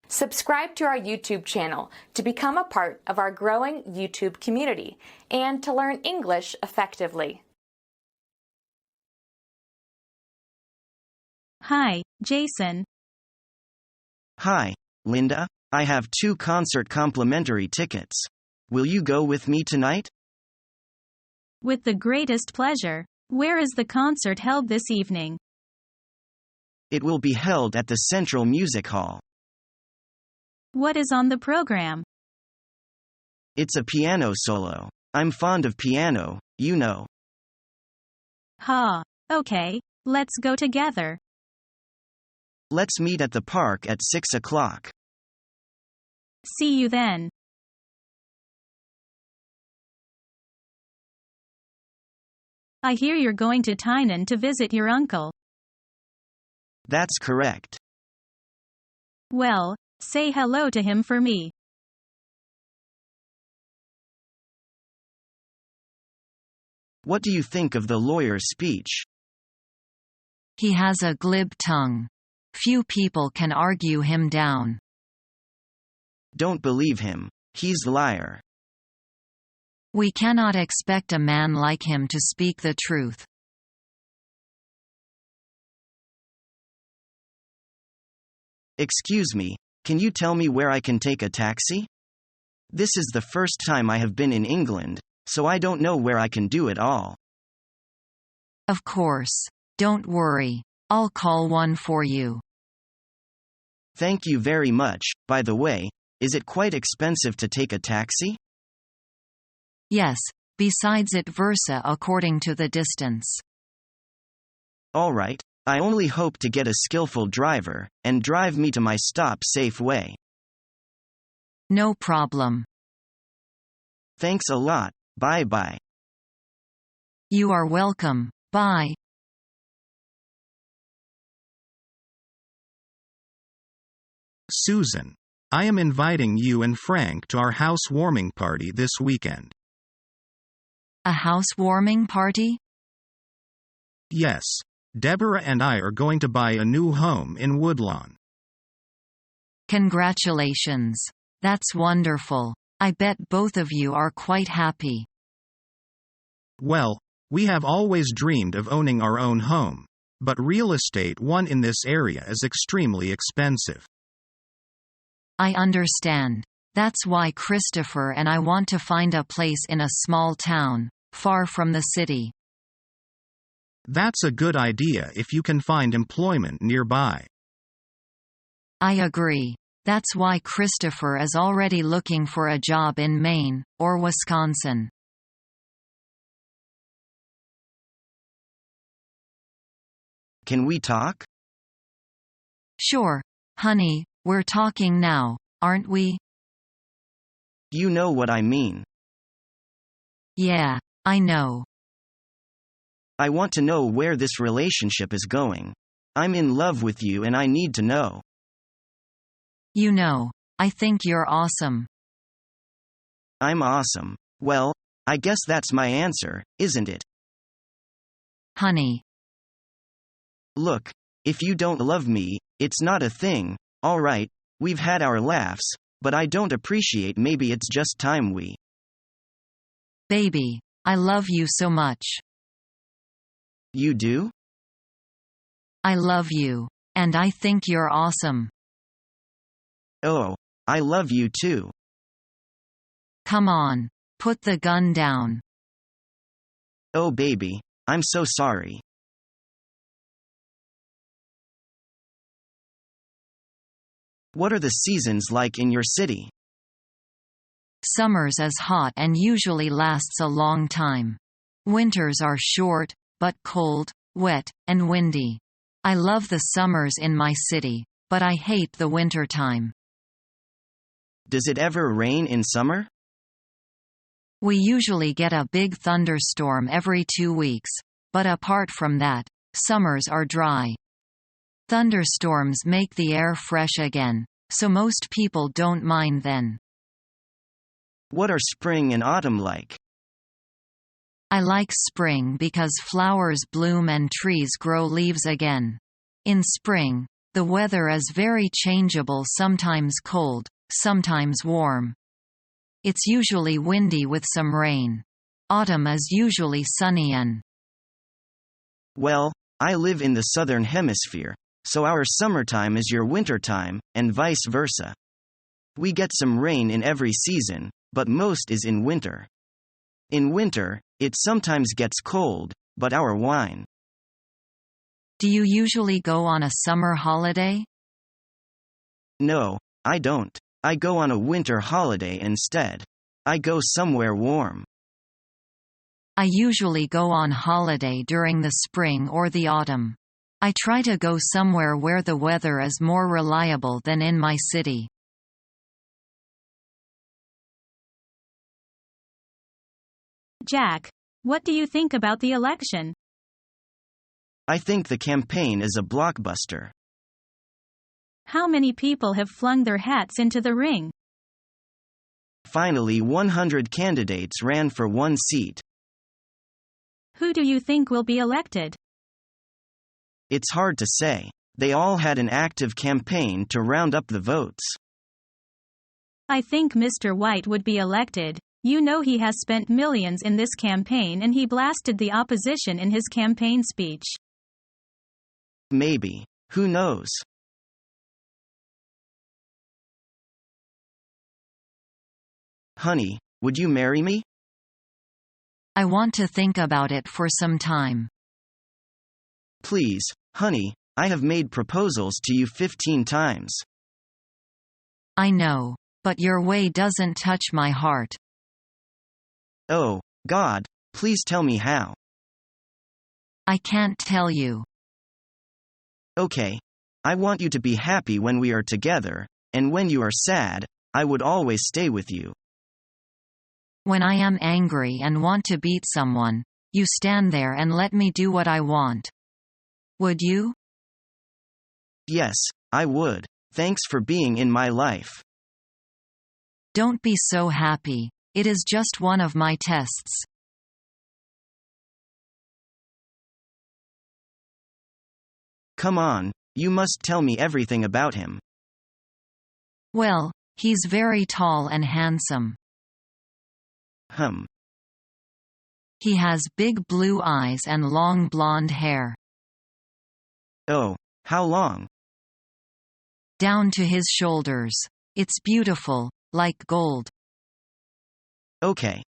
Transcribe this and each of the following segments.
Subscribe to our YouTube channel to become a part of our growing YouTube community and to learn English effectively. Hi, Jason. Hi, Linda. I have 2 concert complimentary tickets. Will you go with me tonight? With the greatest pleasure. Where is the concert held this evening? It will be held at the Central Music Hall. What is on the program? It's a piano solo. I'm fond of piano, you know. Okay, let's go together. Let's meet at the park at 6 o'clock. See you then. I hear you're going to Tynan to visit your uncle. That's correct. Well, say hello to him for me. What do you think of the lawyer's speech? He has a glib tongue. Few people can argue him down. Don't believe him. He's a liar. We cannot expect a man like him to speak the truth. Excuse me, can you tell me where I can take a taxi? This is the first time I have been in England, so I don't know where I can do it all. Of course. Don't worry. I'll call one for you. Thank you very much. By the way, is it quite expensive to take a taxi? Yes, besides it versa according to the distance. All right, I only hope to get a skillful driver, and drive me to my stop safe way. No problem. Thanks a lot, bye-bye. You are welcome, bye. Susan, I am inviting you and Frank to our housewarming party this weekend. A housewarming party? Yes. Deborah and I are going to buy a new home in Woodlawn. Congratulations. That's wonderful. I bet both of you are quite happy. Well, we have always dreamed of owning our own home, but real estate in this area is extremely expensive. I understand. That's why Christopher and I want to find a place in a small town, far from the city. That's a good idea if you can find employment nearby. I agree. That's why Christopher is already looking for a job in Maine, or Wisconsin. Can we talk? Sure. Honey, we're talking now, aren't we? You know what I mean. Yeah, I know. I want to know where this relationship is going. I'm in love with you and I need to know. You know, I think you're awesome. I'm awesome. Well, I guess that's my answer, isn't it? Honey. Look, if you don't love me, it's not a thing. All right, we've had our laughs, but I don't appreciate maybe it's just time we. Baby, I love you so much. You do? I love you. And I think you're awesome. Oh, I love you too. Come on, put the gun down. Oh baby, I'm so sorry. What are the seasons like in your city? Summers is hot and usually lasts a long time. Winters are short, but cold, wet, and windy. I love the summers in my city, but I hate the winter time. Does it ever rain in summer? We usually get a big thunderstorm every 2 weeks, but apart from that, summers are dry. Thunderstorms make the air fresh again, so most people don't mind then. What are spring and autumn like? I like spring because flowers bloom and trees grow leaves again. In spring, The weather is very changeable, sometimes cold, sometimes warm. It's usually windy with some rain. Autumn is usually sunny and Well, I live in the southern hemisphere, so our summertime is your wintertime, and vice versa. We get some rain in every season, but most is in winter. In winter, it sometimes gets cold, but our wine. Do you usually go on a summer holiday? No, I don't. I go on a winter holiday instead. I go somewhere warm. I usually go on holiday during the spring or the autumn. I try to go somewhere where the weather is more reliable than in my city. Jack, what do you think about the election? I think the campaign is a blockbuster. How many people have flung their hats into the ring? Finally, 100 candidates ran for one seat. Who do you think will be elected? It's hard to say. They all had an active campaign to round up the votes. I think Mr. White would be elected. You know he has spent millions in this campaign and he blasted the opposition in his campaign speech. Maybe. Who knows? Honey, would you marry me? I want to think about it for some time. Please, honey, I have made proposals to you 15 times. I know. But your way doesn't touch my heart. Oh, God, please tell me how. I can't tell you. Okay. I want you to be happy when we are together, and when you are sad, I would always stay with you. When I am angry and want to beat someone, you stand there and let me do what I want. Would you? Yes, I would. Thanks for being in my life. Don't be so happy. It is just one of my tests. Come on, you must tell me everything about him. Well, he's very tall and handsome. He has big blue eyes and long blonde hair. Oh, how long? Down to his shoulders. It's beautiful, like gold. Okay,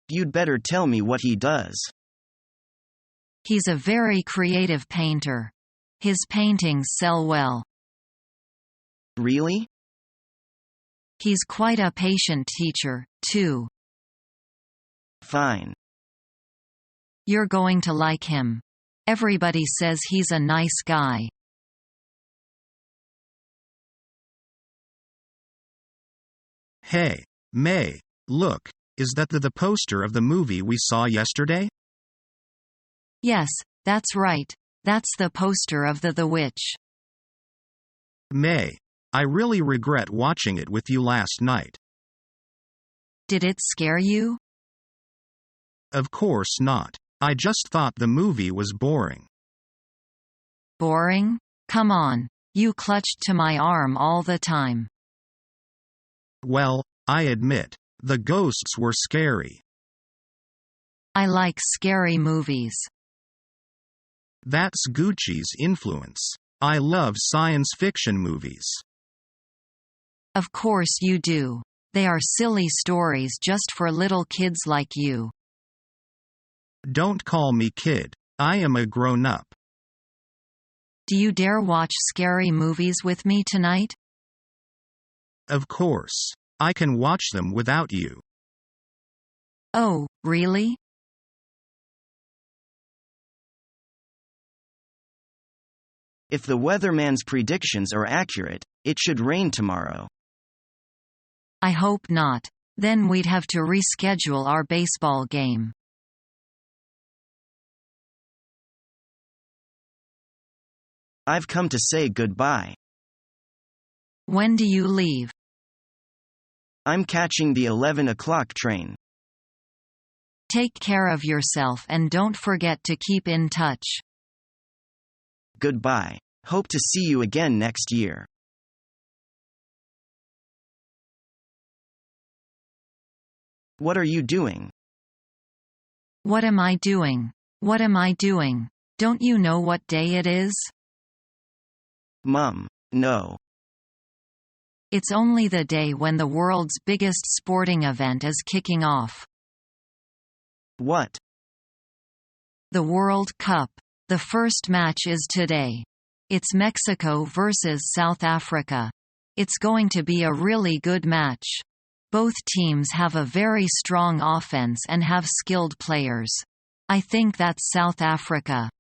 you'd better tell me what he does. He's a very creative painter. His paintings sell well. Really? He's quite a patient teacher, too. Fine. You're going to like him. Everybody says he's a nice guy. Hey, May, look, is that the poster of the movie we saw yesterday? Yes, that's right. That's the poster of The Witch. May, I really regret watching it with you last night. Did it scare you? Of course not. I just thought the movie was boring. Boring? Come on. You clutched to my arm all the time. Well, I admit, the ghosts were scary. I like scary movies. That's Gucci's influence. I love science fiction movies. Of course you do. They are silly stories just for little kids like you. Don't call me kid. I am a grown-up. Do you dare watch scary movies with me tonight? Of course. I can watch them without you. Oh, really? If the weatherman's predictions are accurate, it should rain tomorrow. I hope not. Then we'd have to reschedule our baseball game. I've come to say goodbye. When do you leave? I'm catching the 11 o'clock train. Take care of yourself and don't forget to keep in touch. Goodbye. Hope to see you again next year. What are you doing? What am I doing? What am I doing? Don't you know what day it is? Mom, no. It's only the day when the world's biggest sporting event is kicking off. What? The World Cup. The first match is today. It's Mexico versus South Africa. It's going to be a really good match. Both teams have a very strong offense and have skilled players. I think that's South Africa.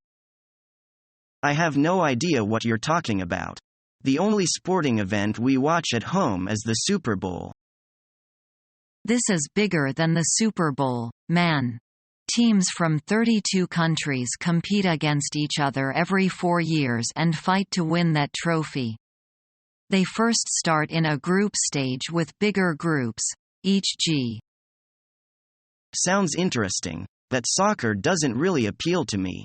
I have no idea what you're talking about. The only sporting event we watch at home is the Super Bowl. This is bigger than the Super Bowl, man. Teams from 32 countries compete against each other every 4 years and fight to win that trophy. They first start in a group stage with bigger groups, each G. Sounds interesting, but soccer doesn't really appeal to me.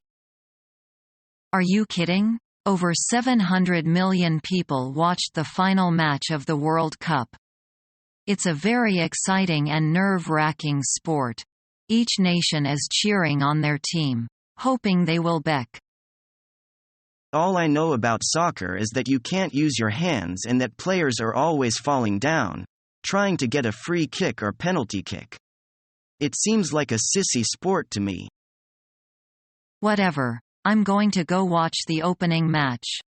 Are you kidding? Over 700 million people watched the final match of the World Cup. It's a very exciting and nerve-wracking sport. Each nation is cheering on their team, hoping they will beck. All I know about soccer is that you can't use your hands and that players are always falling down, trying to get a free kick or penalty kick. It seems like a sissy sport to me. Whatever, I'm going to go watch the opening match.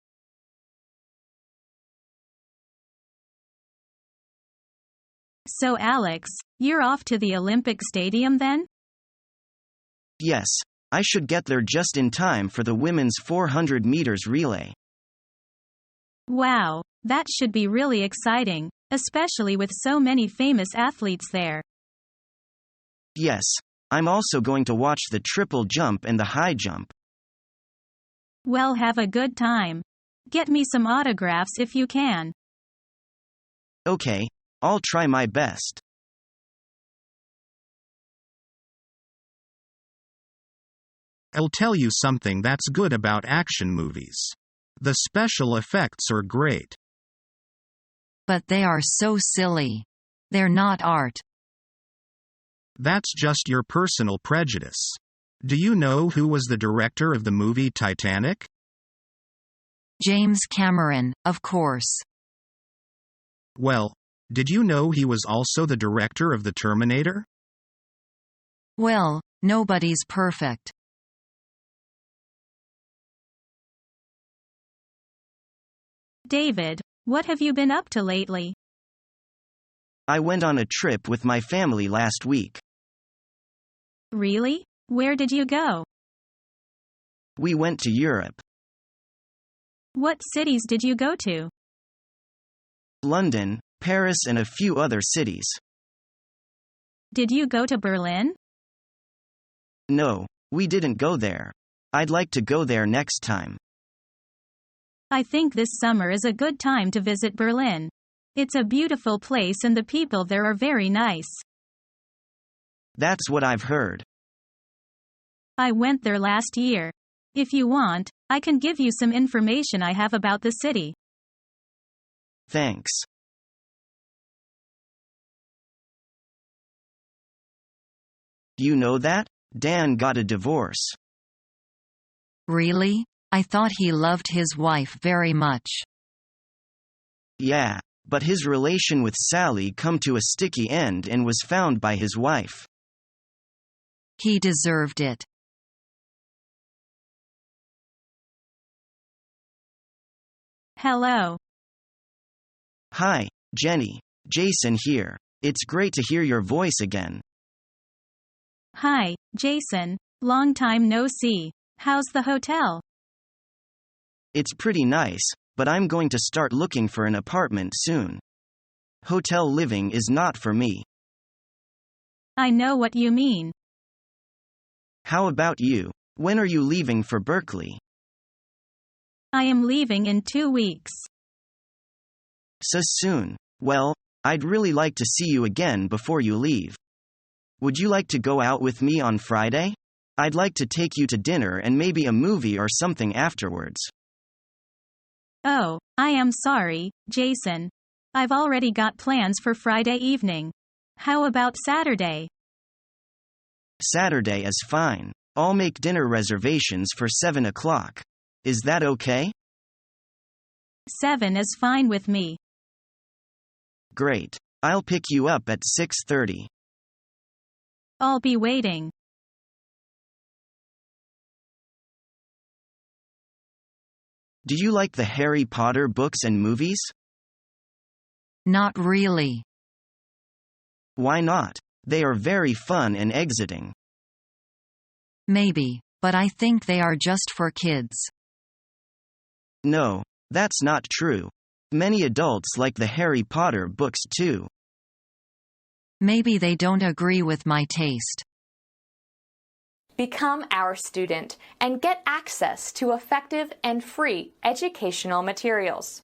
So Alex, you're off to the Olympic Stadium then? Yes, I should get there just in time for the women's 400 meters relay. Wow, that should be really exciting, especially with so many famous athletes there. Yes, I'm also going to watch the triple jump and the high jump. Well, have a good time. Get me some autographs if you can. Okay, I'll try my best. I'll tell you something that's good about action movies. The special effects are great. But they are so silly. They're not art. That's just your personal prejudice. Do you know who was the director of the movie Titanic? James Cameron, of course. Well, did you know he was also the director of The Terminator? Well, nobody's perfect. David, what have you been up to lately? I went on a trip with my family last week. Really? Where did you go? We went to Europe. What cities did you go to? London, Paris and a few other cities. Did you go to Berlin? No, we didn't go there. I'd like to go there next time. I think this summer is a good time to visit Berlin. It's a beautiful place and the people there are very nice. That's what I've heard. I went there last year. If you want, I can give you some information I have about the city. Thanks. You know that? Dan got a divorce. Really? I thought he loved his wife very much. Yeah, but his relation with Sally come to a sticky end and was found by his wife. He deserved it. Hello. Hi, Jenny. Jason here. It's great to hear your voice again. Hi, Jason. Long time no see. How's the hotel? It's pretty nice, but I'm going to start looking for an apartment soon. Hotel living is not for me. I know what you mean. How about you? When are you leaving for Berkeley? I am leaving in 2 weeks. So soon. Well, I'd really like to see you again before you leave. Would you like to go out with me on Friday? I'd like to take you to dinner and maybe a movie or something afterwards. Oh, I am sorry, Jason. I've already got plans for Friday evening. How about Saturday? Saturday is fine. I'll make dinner reservations for 7 o'clock. Is that okay? 7 is fine with me. Great. I'll pick you up at 6:30. I'll be waiting. Do you like the Harry Potter books and movies? Not really. Why not? They are very fun and exciting. Maybe, but I think they are just for kids. No, that's not true. Many adults like the Harry Potter books too. Maybe they don't agree with my taste. Become our student and get access to effective and free educational materials.